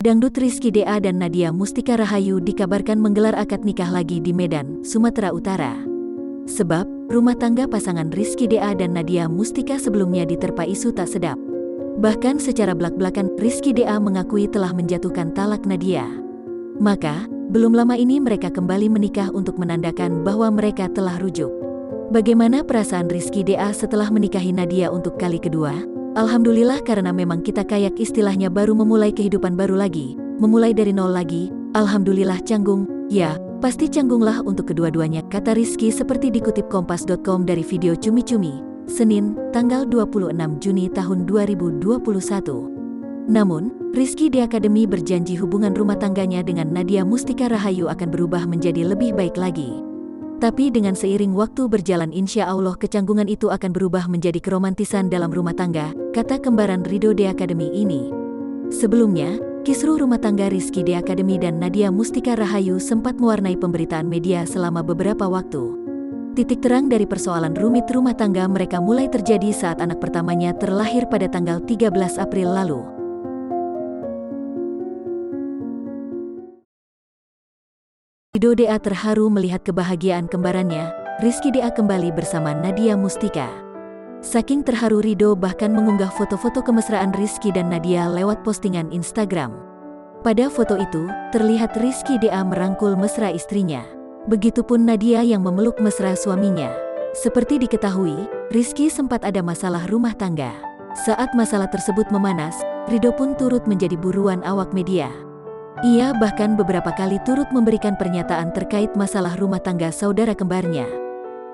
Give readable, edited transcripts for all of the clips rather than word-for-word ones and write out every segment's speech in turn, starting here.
Dangdut Rizky DA dan Nadia Mustika Rahayu dikabarkan menggelar akad nikah lagi di Medan, Sumatera Utara. Sebab, rumah tangga pasangan Rizky DA dan Nadia Mustika sebelumnya diterpa isu tak sedap. Bahkan secara belak-belakan, Rizky DA mengakui telah menjatuhkan talak Nadia. Maka, belum lama ini mereka kembali menikah untuk menandakan bahwa mereka telah rujuk. Bagaimana perasaan Rizky DA setelah menikahi Nadia untuk kali kedua? Alhamdulillah, karena memang kita kayak istilahnya baru memulai kehidupan baru lagi, memulai dari nol lagi. Alhamdulillah canggung, ya, pasti canggunglah untuk kedua-duanya, kata Rizky seperti dikutip Kompas.com dari video Cumi-Cumi, Senin, tanggal 26 Juni tahun 2021. Namun, Rizky di Akademi berjanji hubungan rumah tangganya dengan Nadia Mustika Rahayu akan berubah menjadi lebih baik lagi. Tapi dengan seiring waktu berjalan, insya Allah kecanggungan itu akan berubah menjadi keromantisan dalam rumah tangga, kata kembaran Ridho di Akademi ini. Sebelumnya, kisruh rumah tangga Rizky di Akademi dan Nadia Mustika Rahayu sempat mewarnai pemberitaan media selama beberapa waktu. Titik terang dari persoalan rumit rumah tangga mereka mulai terjadi saat anak pertamanya terlahir pada tanggal 13 April lalu. Ridho DA terharu melihat kebahagiaan kembarannya, Rizky DA kembali bersama Nadia Mustika. Saking terharu, Ridho bahkan mengunggah foto-foto kemesraan Rizky dan Nadia lewat postingan Instagram. Pada foto itu, terlihat Rizky DA merangkul mesra istrinya. Begitupun Nadia yang memeluk mesra suaminya. Seperti diketahui, Rizky sempat ada masalah rumah tangga. Saat masalah tersebut memanas, Ridho pun turut menjadi buruan awak media. Ia bahkan beberapa kali turut memberikan pernyataan terkait masalah rumah tangga saudara kembarnya.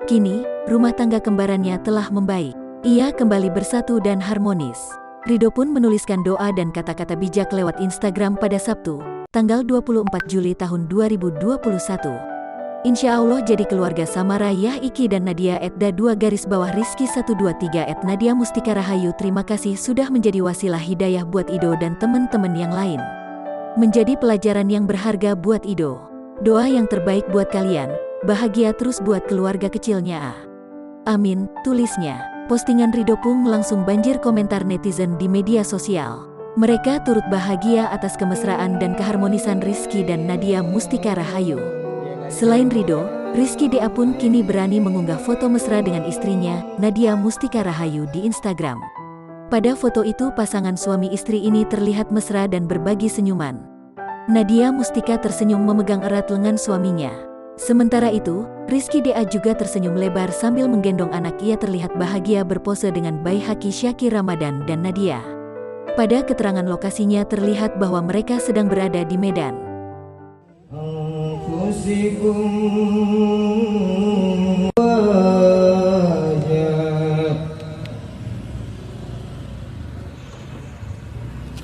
Kini, rumah tangga kembarannya telah membaik. Ia kembali bersatu dan harmonis. Ridho pun menuliskan doa dan kata-kata bijak lewat Instagram pada Sabtu, tanggal 24 Juli tahun 2021. Insya Allah jadi keluarga Samara Yah Iki dan Nadia @2_Rizky 123 @Nadia Mustika Rahayu. Terima kasih sudah menjadi wasilah hidayah buat Ido dan teman-teman yang lain. Menjadi pelajaran yang berharga buat Ido. Doa yang terbaik buat kalian, bahagia terus buat keluarga kecilnya. Amin, tulisnya. Postingan Ridho pun langsung banjir komentar netizen di media sosial. Mereka turut bahagia atas kemesraan dan keharmonisan Rizky dan Nadia Mustika Rahayu. Selain Ridho, Rizky DA pun kini berani mengunggah foto mesra dengan istrinya, Nadia Mustika Rahayu di Instagram. Pada foto itu pasangan suami istri ini terlihat mesra dan berbagi senyuman. Nadia Mustika tersenyum memegang erat lengan suaminya. Sementara itu, Rizky DA juga tersenyum lebar sambil menggendong anak. Ia terlihat bahagia berpose dengan bayi Haki Syakir Ramadan dan Nadia. Pada keterangan lokasinya terlihat bahwa mereka sedang berada di Medan.